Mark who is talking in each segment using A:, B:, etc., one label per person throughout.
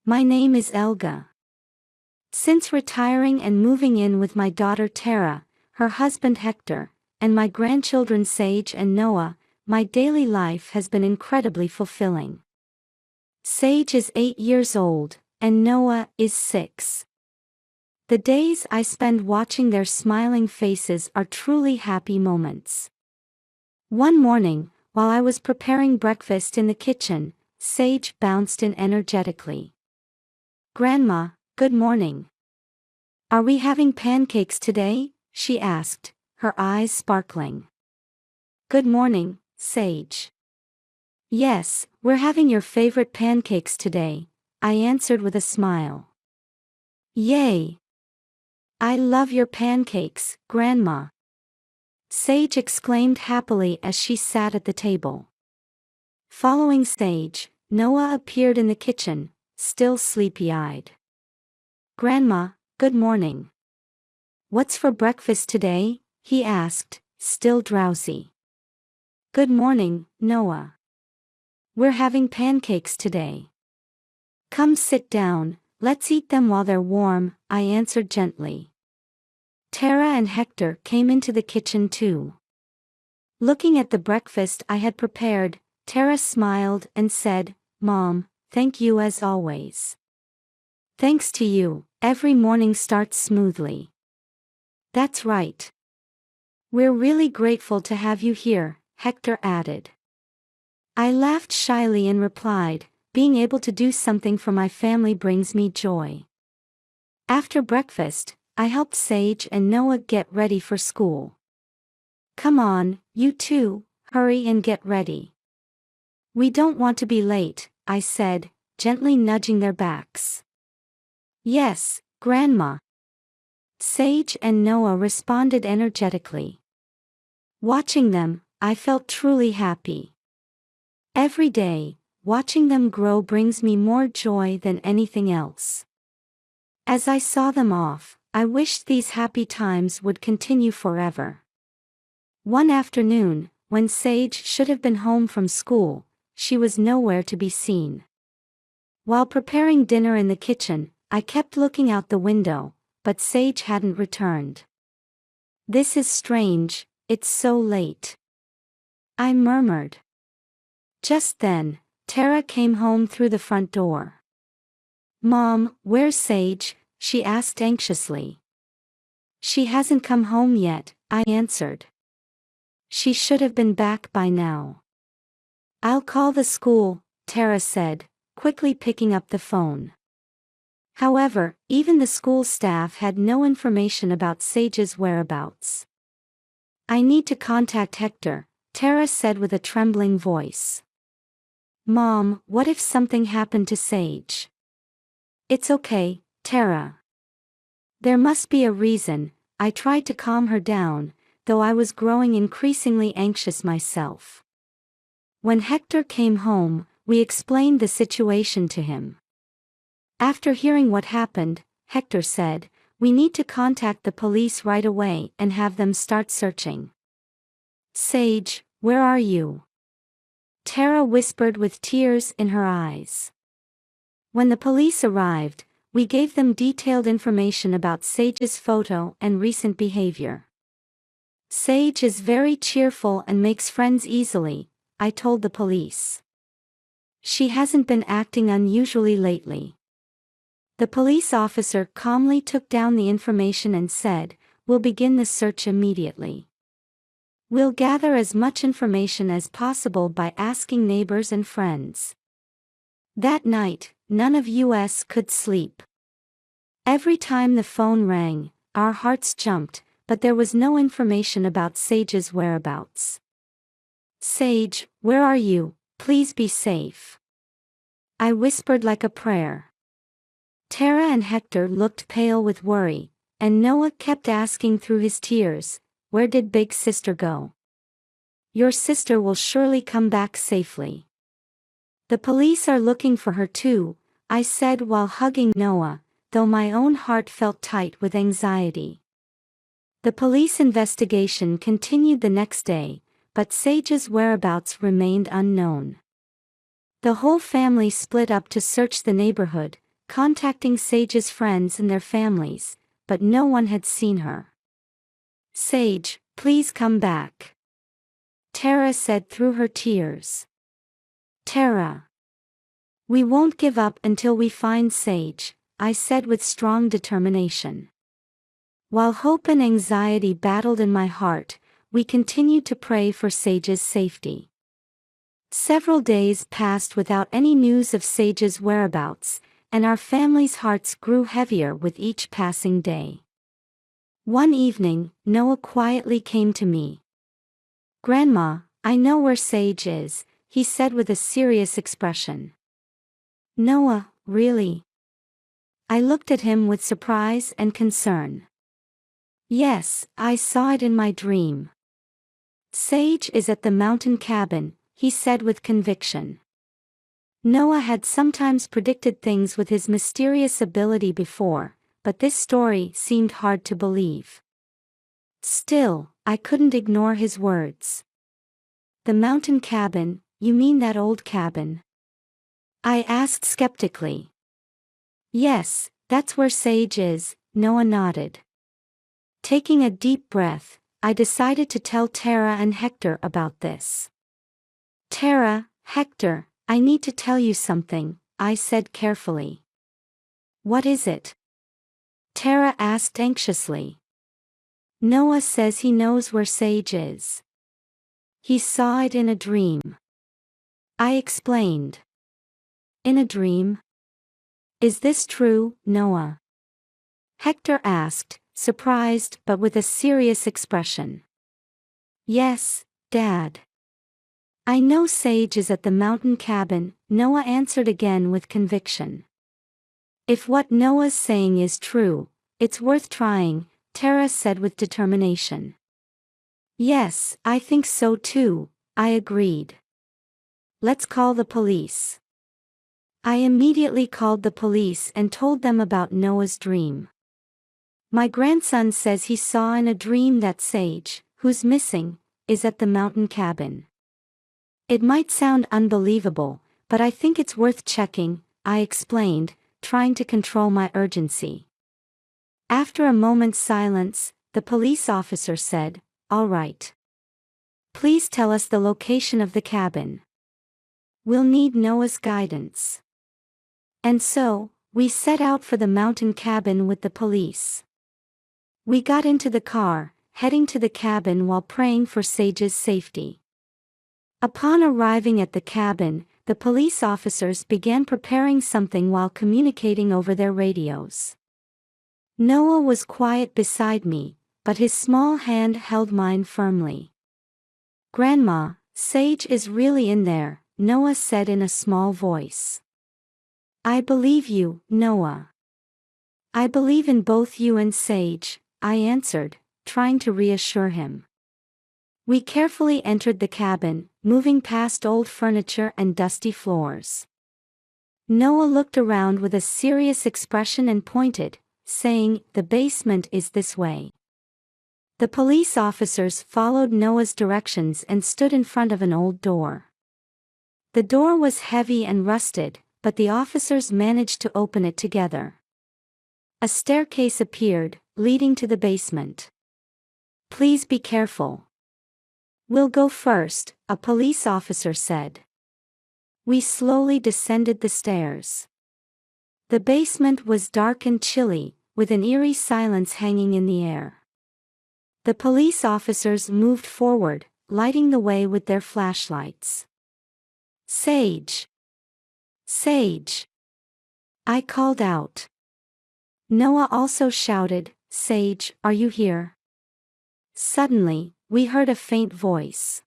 A: My name is Elga. Since retiring and moving in with my daughter Tara, her husband Hector, and my grandchildren Sage and Noah, my daily life has been incredibly fulfilling. Sage is 8 years old, and Noah is 6. The days I spend watching their smiling faces are truly happy moments. One morning, while I was preparing breakfast in the kitchen, Sage bounced in energetically. "Grandma, good morning. Are we having pancakes today?" she asked, her eyes sparkling. "Good morning, Sage." "Yes, we're having your favorite pancakes today," I answered with a smile. "Yay! I love your pancakes, Grandma," Sage exclaimed happily as she sat at the table. Following Sage, Noah appeared in the kitchen, still sleepy-eyed. "Grandma, good morning. What's for breakfast today?" he asked, still drowsy. "Good morning, Noah. We're having pancakes today. Come sit down, let's eat them while they're warm," I answered gently. Tara and Hector came into the kitchen too. Looking at the breakfast I had prepared, Tara smiled and said, "Mom, thank you as always." "Thanks to you, every morning starts smoothly." "That's right. We're really grateful to have you here," Hector added. I laughed shyly and replied, "Being able to do something for my family brings me joy." After breakfast, I helped Sage and Noah get ready for school. "Come on, you two, hurry and get ready. We don't want to be late," I said, gently nudging their backs. "Yes, Grandma." Sage and Noah responded energetically. Watching them, I felt truly happy. Every day, watching them grow brings me more joy than anything else. As I saw them off, I wished these happy times would continue forever. One afternoon, when Sage should have been home from school, she was nowhere to be seen. While preparing dinner in the kitchen, I kept looking out the window, but Sage hadn't returned. "This is strange, it's so late," I murmured. Just then, Tara came home through the front door. "Mom, where's Sage?" she asked anxiously. "She hasn't come home yet," I answered. "She should have been back by now." "I'll call the school," Tara said, quickly picking up the phone. However, even the school staff had no information about Sage's whereabouts. "I need to contact Hector," Tara said with a trembling voice. "Mom, what if something happened to Sage?" "It's okay, Tara. There must be a reason." I tried to calm her down, though I was growing increasingly anxious myself. When Hector came home, we explained the situation to him. After hearing what happened, Hector said, "We need to contact the police right away and have them start searching." "Sage, where are you?" Tara whispered with tears in her eyes. When the police arrived, we gave them detailed information about Sage's photo and recent behavior. "Sage is very cheerful and makes friends easily," I told the police. "She hasn't been acting unusually lately." The police officer calmly took down the information and said, "We'll begin the search immediately. We'll gather as much information as possible by asking neighbors and friends." That night, none of us could sleep. Every time the phone rang, our hearts jumped, but there was no information about Sage's whereabouts. "Sage, where are you? Please be safe," I whispered like a prayer. Tara and Hector looked pale with worry, and Noah kept asking through his tears, "Where did Big Sister go? Your sister will surely come back safely." "The police are looking for her too," I said while hugging Noah, though my own heart felt tight with anxiety. The police investigation continued the next day, but Sage's whereabouts remained unknown. The whole family split up to search the neighborhood, contacting Sage's friends and their families, but no one had seen her. "Sage, please come back," Tara said through her tears. "Tara. We won't give up until we find Sage," I said with strong determination. While hope and anxiety battled in my heart, we continued to pray for Sage's safety. Several days passed without any news of Sage's whereabouts, and our family's hearts grew heavier with each passing day. One evening, Noah quietly came to me. "Grandma, I know where Sage is," he said with a serious expression. "Noah, really?" I looked at him with surprise and concern. "Yes, I saw it in my dream. Sage is at the mountain cabin," he said with conviction. Noah had sometimes predicted things with his mysterious ability before, but this story seemed hard to believe. Still, I couldn't ignore his words. "The mountain cabin, you mean that old cabin?" I asked skeptically. "Yes, that's where Sage is," Noah nodded. Taking a deep breath, I decided to tell Tara and Hector about this. "Tara, Hector, I need to tell you something," I said carefully. "What is it?" Tara asked anxiously. "Noah says he knows where Sage is. He saw it in a dream," I explained. "In a dream? Is this true, Noah?" Hector asked, surprised but with a serious expression. "Yes, Dad. I know Sage is at the mountain cabin," Noah answered again with conviction. "If what Noah's saying is true, it's worth trying," Tara said with determination. "Yes, I think so too," I agreed. "Let's call the police." I immediately called the police and told them about Noah's dream. "My grandson says he saw in a dream that Sage, who's missing, is at the mountain cabin." "It might sound unbelievable, but I think it's worth checking," I explained, trying to control my urgency. After a moment's silence, the police officer said, "All right. Please tell us the location of the cabin. We'll need Noah's guidance." And so, we set out for the mountain cabin with the police. We got into the car, heading to the cabin while praying for Sage's safety. Upon arriving at the cabin, the police officers began preparing something while communicating over their radios. Noah was quiet beside me, but his small hand held mine firmly. "Grandma, Sage is really in there," Noah said in a small voice. "I believe you, Noah. I believe in both you and Sage," I answered, trying to reassure him. We carefully entered the cabin, moving past old furniture and dusty floors. Noah looked around with a serious expression and pointed, saying, "The basement is this way." The police officers followed Noah's directions and stood in front of an old door. The door was heavy and rusted, but the officers managed to open it together. A staircase appeared, leading to the basement. "Please be careful. We'll go first," a police officer said. We slowly descended the stairs. The basement was dark and chilly, with an eerie silence hanging in the air. The police officers moved forward, lighting the way with their flashlights. "Sage! Sage!" I called out. Noah also shouted, "Sage, are you here?" Suddenly, we heard a faint voice.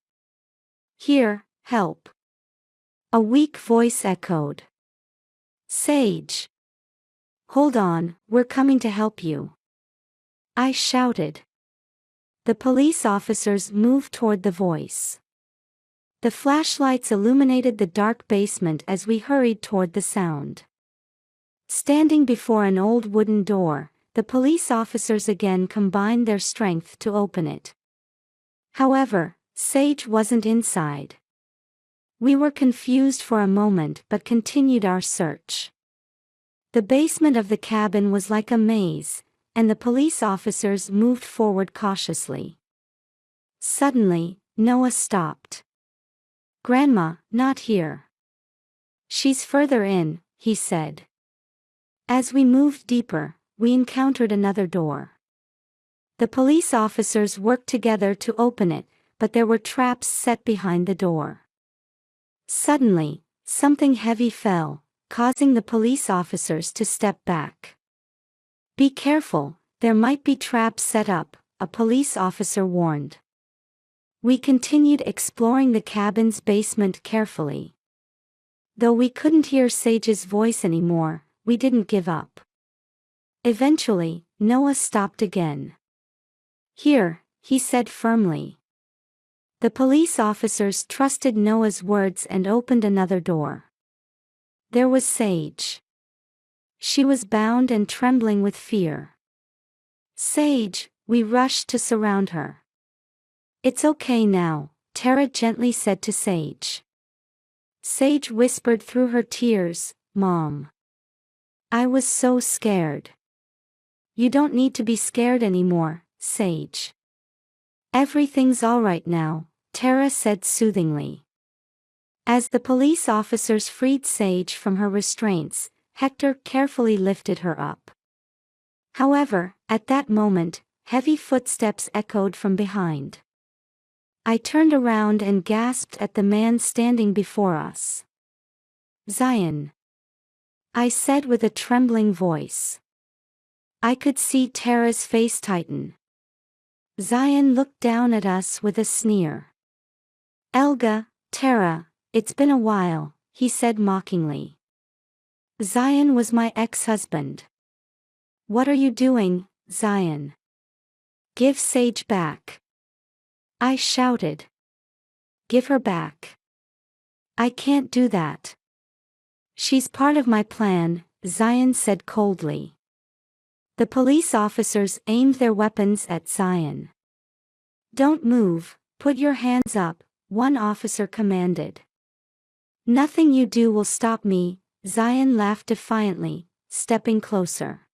A: "Here, help." A weak voice echoed. "Sage! Hold on, we're coming to help you," I shouted. The police officers moved toward the voice. The flashlights illuminated the dark basement as we hurried toward the sound. Standing before an old wooden door, the police officers again combined their strength to open it. However, Sage wasn't inside. We were confused for a moment but continued our search. The basement of the cabin was like a maze, and the police officers moved forward cautiously. Suddenly, Noah stopped. "Grandma, not here. She's further in," he said. As we moved deeper, we encountered another door. The police officers worked together to open it, but there were traps set behind the door. Suddenly, something heavy fell, causing the police officers to step back. "Be careful, there might be traps set up," a police officer warned. We continued exploring the cabin's basement carefully. Though we couldn't hear Sage's voice anymore, we didn't give up. Eventually, Noah stopped again. "Here," he said firmly. The police officers trusted Noah's words and opened another door. There was Sage. She was bound and trembling with fear. "Sage," we rushed to surround her. "It's okay now," Tara gently said to Sage. Sage whispered through her tears, "Mom. I was so scared." "You don't need to be scared anymore, Sage. Everything's alright now," Tara said soothingly. As the police officers freed Sage from her restraints, Hector carefully lifted her up. However, at that moment, heavy footsteps echoed from behind. I turned around and gasped at the man standing before us. "Zion," I said with a trembling voice. I could see Tara's face tighten. Zion looked down at us with a sneer. "Elga, Tara, it's been a while," he said mockingly. "Zion was my ex-husband." "What are you doing, Zion? Give Sage back," I shouted. "Give her back." "I can't do that. She's part of my plan," Zion said coldly. The police officers aimed their weapons at Zion. "Don't move, put your hands up," one officer commanded. "Nothing you do will stop me," Zion laughed defiantly, stepping closer.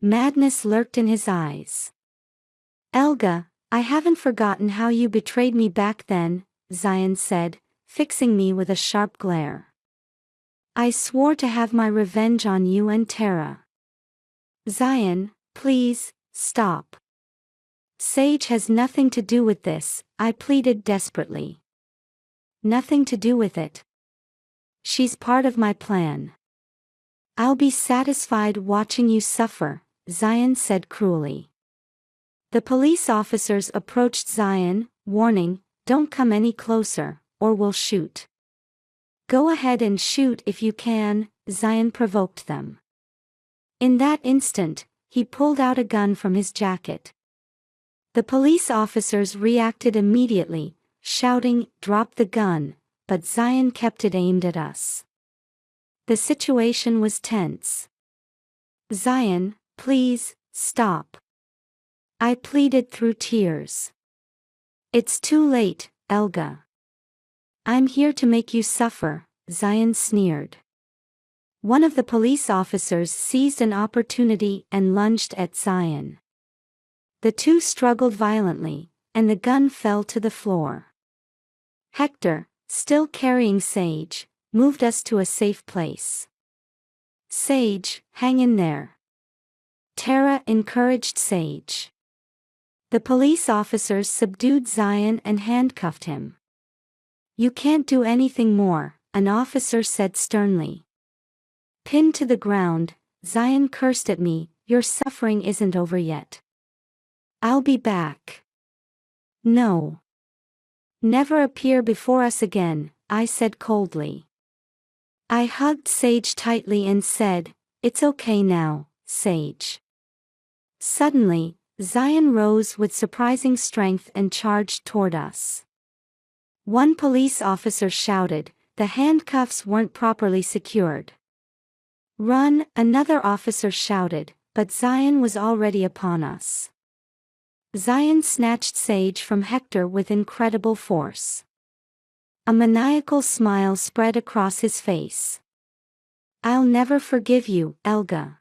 A: Madness lurked in his eyes. "Elga, I haven't forgotten how you betrayed me back then," Zion said, fixing me with a sharp glare. "I swore to have my revenge on you and Tara." "Zion, please, stop. Sage has nothing to do with this," I pleaded desperately. "Nothing to do with it. She's part of my plan." "I'll be satisfied watching you suffer," Zion said cruelly. The police officers approached Zion, warning, "Don't come any closer, or we'll shoot." "Go ahead and shoot if you can," Zion provoked them. In that instant, he pulled out a gun from his jacket. The police officers reacted immediately, shouting, "Drop the gun," but Zion kept it aimed at us. The situation was tense. "Zion, please, stop," I pleaded through tears. "It's too late, Elga. I'm here to make you suffer," Zion sneered. One of the police officers seized an opportunity and lunged at Zion. The two struggled violently, and the gun fell to the floor. Hector, still carrying Sage, moved us to a safe place. "Sage, hang in there," Tara encouraged Sage. The police officers subdued Zion and handcuffed him. "You can't do anything more," an officer said sternly. Pinned to the ground, Zion cursed at me, "Your suffering isn't over yet. I'll be back." "No. Never appear before us again," I said coldly. I hugged Sage tightly and said, "It's okay now, Sage." Suddenly, Zion rose with surprising strength and charged toward us. One police officer shouted, "The handcuffs weren't properly secured." "Run," another officer shouted, but Zion was already upon us. Zion snatched Sage from Hector with incredible force. A maniacal smile spread across his face. I'll never forgive you, Elga.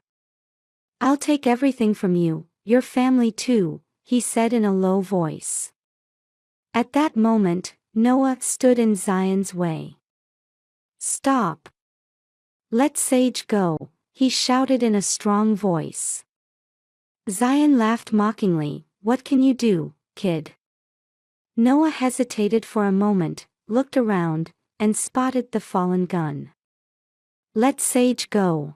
A: I'll take everything from you, your family too, he said in a low voice. At that moment, Noah stood in Zion's way. Stop. Let Sage go, he shouted in a strong voice. Zion laughed mockingly. What can you do, kid? Noah hesitated for a moment, looked around, and spotted the fallen gun. Let Sage go.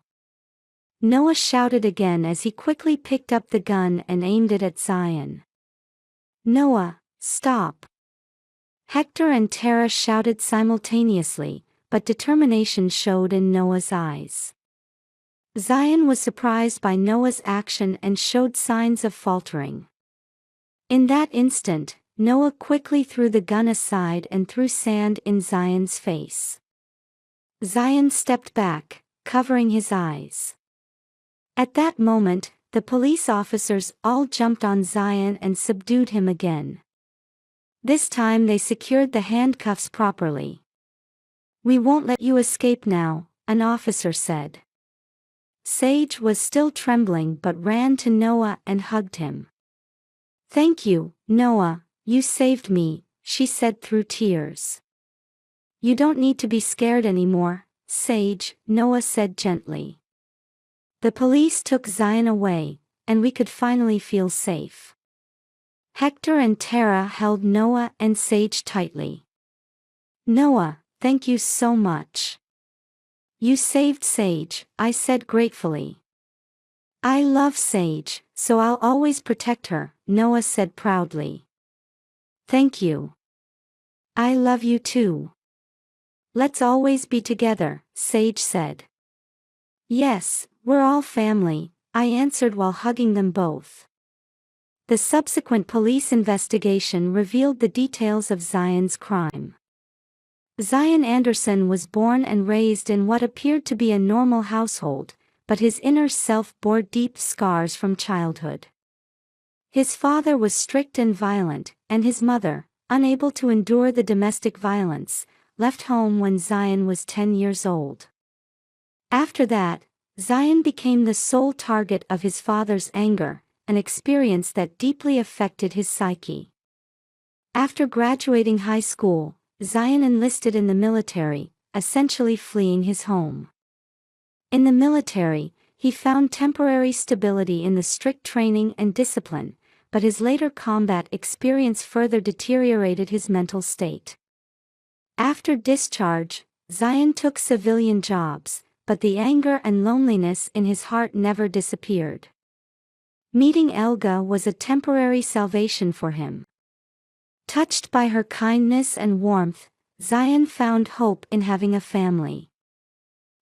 A: Noah shouted again as he quickly picked up the gun and aimed it at Zion. Noah, stop. Hector and Tara shouted simultaneously, but determination showed in Noah's eyes. Zion was surprised by Noah's action and showed signs of faltering. In that instant, Noah quickly threw the gun aside and threw sand in Zion's face. Zion stepped back, covering his eyes. At that moment, the police officers all jumped on Zion and subdued him again. This time they secured the handcuffs properly. We won't let you escape now, an officer said. Sage was still trembling but ran to Noah and hugged him. Thank you, Noah, you saved me, she said through tears. You don't need to be scared anymore, Sage, Noah said gently. The police took Zion away, and we could finally feel safe. Hector and Tara held Noah and Sage tightly. Noah, thank you so much. You saved Sage, I said gratefully. I love Sage, so I'll always protect her, Noah said proudly. Thank you. I love you too. Let's always be together, Sage said. Yes, we're all family, I answered while hugging them both. The subsequent police investigation revealed the details of Zion's crime. Zion Anderson was born and raised in what appeared to be a normal household, but his inner self bore deep scars from childhood. His father was strict and violent, and his mother, unable to endure the domestic violence, left home when Zion was 10 years old. After that, Zion became the sole target of his father's anger, an experience that deeply affected his psyche. After graduating high school, Zion enlisted in the military, essentially fleeing his home. In the military, he found temporary stability in the strict training and discipline, but his later combat experience further deteriorated his mental state. After discharge, Zion took civilian jobs, but the anger and loneliness in his heart never disappeared. Meeting Elga was a temporary salvation for him. Touched by her kindness and warmth, Zion found hope in having a family.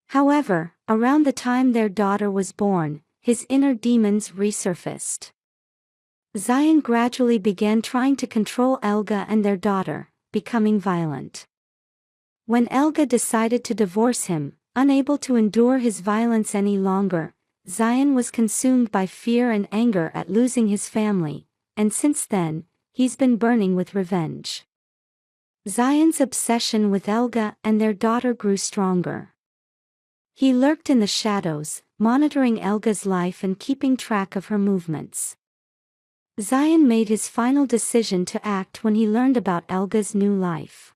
A: However, around the time their daughter was born, his inner demons resurfaced. Zion gradually began trying to control Elga and their daughter, becoming violent. When Elga decided to divorce him, unable to endure his violence any longer, Zion was consumed by fear and anger at losing his family, and since then, he's been burning with revenge. Zion's obsession with Elga and their daughter grew stronger. He lurked in the shadows, monitoring Elga's life and keeping track of her movements. Zion made his final decision to act when he learned about Elga's new life.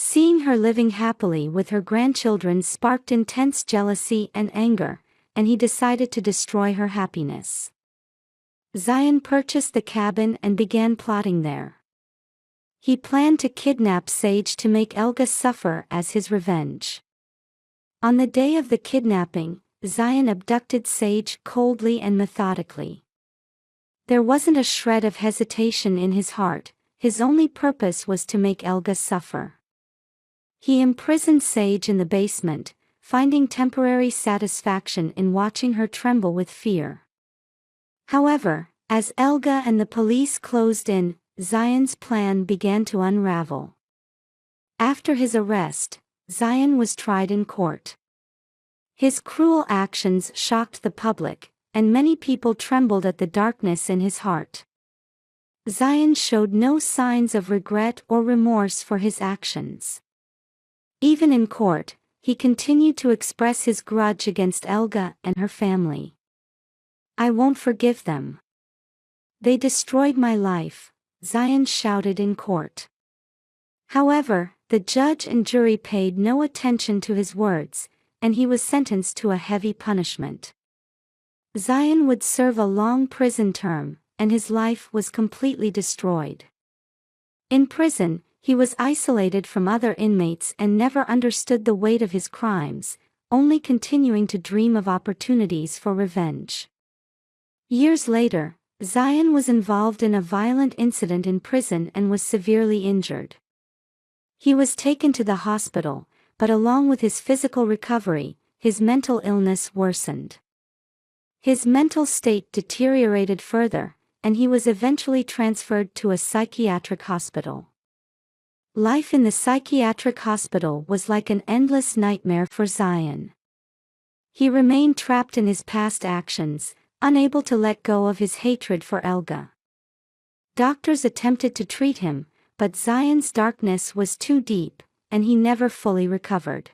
A: Seeing her living happily with her grandchildren sparked intense jealousy and anger, and he decided to destroy her happiness. Zion purchased the cabin and began plotting there. He planned to kidnap Sage to make Elga suffer as his revenge. On the day of the kidnapping, Zion abducted Sage coldly and methodically. There wasn't a shred of hesitation in his heart, his only purpose was to make Elga suffer. He imprisoned Sage in the basement, finding temporary satisfaction in watching her tremble with fear. However, as Elga and the police closed in, Zion's plan began to unravel. After his arrest, Zion was tried in court. His cruel actions shocked the public, and many people trembled at the darkness in his heart. Zion showed no signs of regret or remorse for his actions. Even in court, he continued to express his grudge against Elga and her family. "I won't forgive them. They destroyed my life," Zion shouted in court. However, the judge and jury paid no attention to his words, and he was sentenced to a heavy punishment. Zion would serve a long prison term, and his life was completely destroyed. In prison, he was isolated from other inmates and never understood the weight of his crimes, only continuing to dream of opportunities for revenge. Years later, Zion was involved in a violent incident in prison and was severely injured. He was taken to the hospital, but along with his physical recovery, his mental illness worsened. His mental state deteriorated further, and he was eventually transferred to a psychiatric hospital. Life in the psychiatric hospital was like an endless nightmare for Zion. He remained trapped in his past actions, unable to let go of his hatred for Elga. Doctors attempted to treat him, but Zion's darkness was too deep, and he never fully recovered.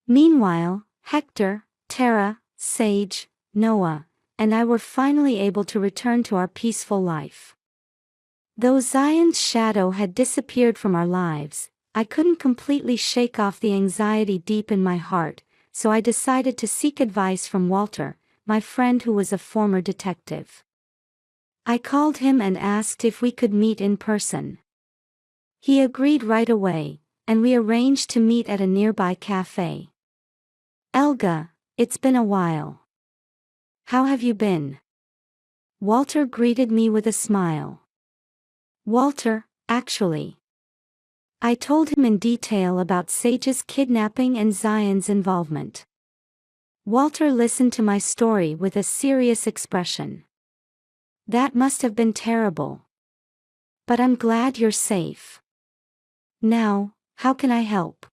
A: Meanwhile, Hector, Tara, Sage, Noah, and I were finally able to return to our peaceful life. Though Zion's shadow had disappeared from our lives, I couldn't completely shake off the anxiety deep in my heart, so I decided to seek advice from Walter, my friend who was a former detective. I called him and asked if we could meet in person. He agreed right away, and we arranged to meet at a nearby cafe. "Elga, it's been a while. How have you been?" Walter greeted me with a smile. Walter, actually. I told him in detail about Sage's kidnapping and Zion's involvement. Walter listened to my story with a serious expression. "That must have been terrible. But I'm glad you're safe. Now, how can I help?"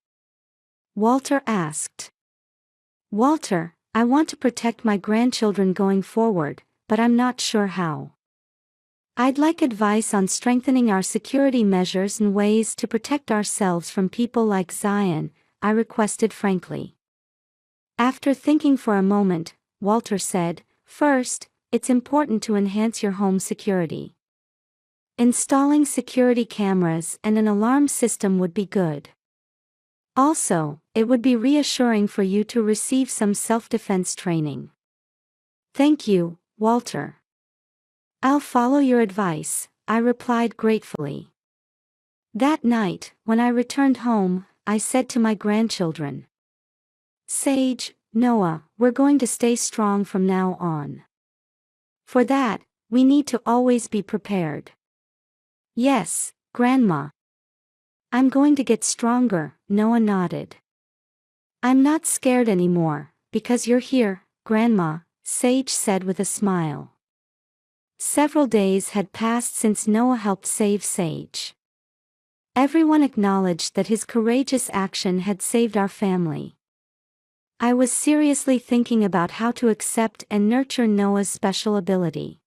A: Walter asked. "Walter, I want to protect my grandchildren going forward, but I'm not sure how. I'd like advice on strengthening our security measures and ways to protect ourselves from people like Zion," I requested frankly. After thinking for a moment, Walter said, "First, it's important to enhance your home security. Installing security cameras and an alarm system would be good. Also, it would be reassuring for you to receive some self-defense training." "Thank you, Walter. I'll follow your advice," I replied gratefully. That night, when I returned home, I said to my grandchildren, "Sage, Noah, we're going to stay strong from now on. For that, we need to always be prepared." "Yes, Grandma. I'm going to get stronger," Noah nodded. "I'm not scared anymore, because you're here, Grandma," Sage said with a smile. Several days had passed since Noah helped save Sage. Everyone acknowledged that his courageous action had saved our family. I was seriously thinking about how to accept and nurture Noah's special ability.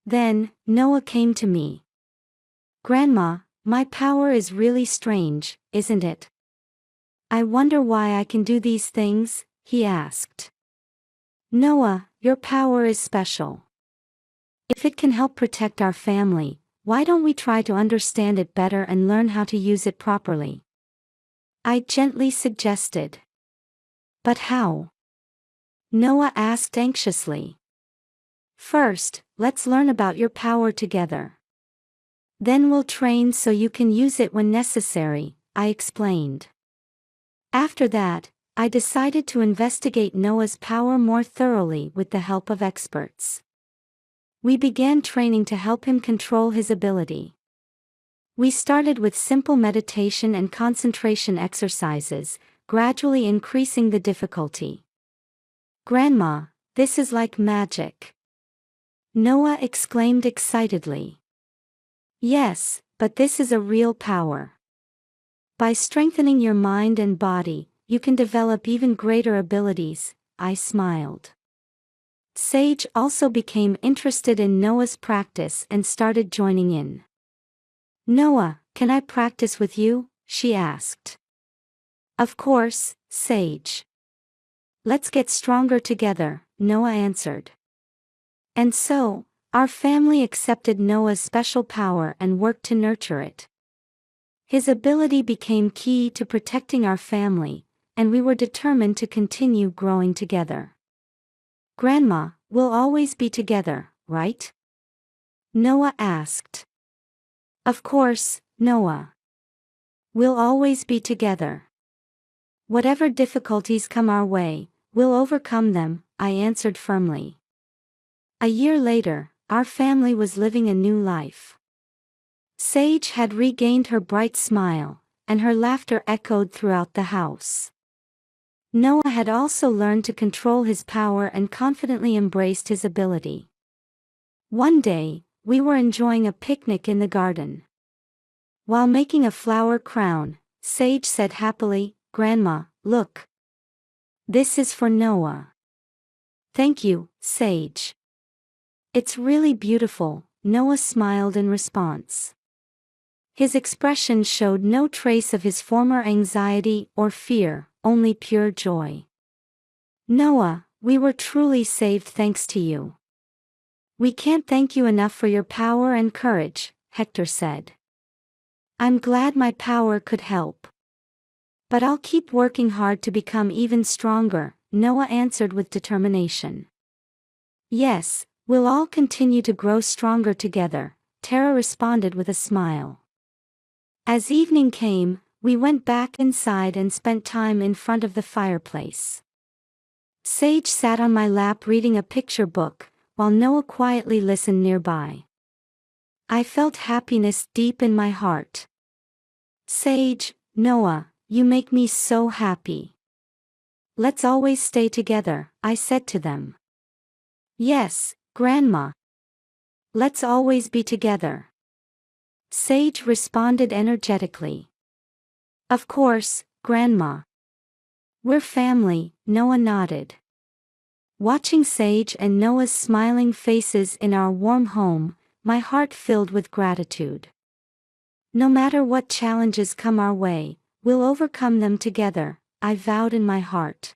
A: Then, Noah came to me. "Grandma, my power is really strange, isn't it? I wonder why I can do these things," he asked. "Noah, your power is special. If it can help protect our family, why don't we try to understand it better and learn how to use it properly?" I gently suggested. "But how?" Noah asked anxiously. "First, let's learn about your power together. Then we'll train so you can use it when necessary," I explained. After that, I decided to investigate Noah's power more thoroughly with the help of experts. We began training to help him control his ability. We started with simple meditation and concentration exercises, gradually increasing the difficulty. "Grandma, this is like magic," Noah exclaimed excitedly. "Yes, but this is a real power. By strengthening your mind and body, you can develop even greater abilities," I smiled. Sage also became interested in Noah's practice and started joining in. "Noah, can I practice with you?" she asked. Of course, Sage. Let's get stronger together, Noah answered. And so, our family accepted Noah's special power and worked to nurture it. His ability became key to protecting our family, and we were determined to continue growing together. Grandma, we'll always be together, right? Noah asked. Of course, Noah. We'll always be together. Whatever difficulties come our way, we'll overcome them, I answered firmly. A year later, our family was living a new life. Sage had regained her bright smile, and her laughter echoed throughout the house. Noah had also learned to control his power and confidently embraced his ability. One day, we were enjoying a picnic in the garden. While making a flower crown, Sage said happily, Grandma, look. This is for Noah. Thank you, Sage. It's really beautiful, Noah smiled in response. His expression showed no trace of his former anxiety or fear, only pure joy. Noah, we were truly saved thanks to you. We can't thank you enough for your power and courage, Hector said. I'm glad my power could help. But I'll keep working hard to become even stronger, Noah answered with determination. Yes, we'll all continue to grow stronger together, Tara responded with a smile. As evening came, we went back inside and spent time in front of the fireplace. Sage sat on my lap reading a picture book, while Noah quietly listened nearby. I felt happiness deep in my heart. Sage, Noah, you make me so happy. Let's always stay together, I said to them. Yes, Grandma. Let's always be together. Sage responded energetically. Of course, Grandma. We're family, Noah nodded. Watching Sage and Noah's smiling faces in our warm home, my heart filled with gratitude. No matter what challenges come our way, we'll overcome them together, I vowed in my heart.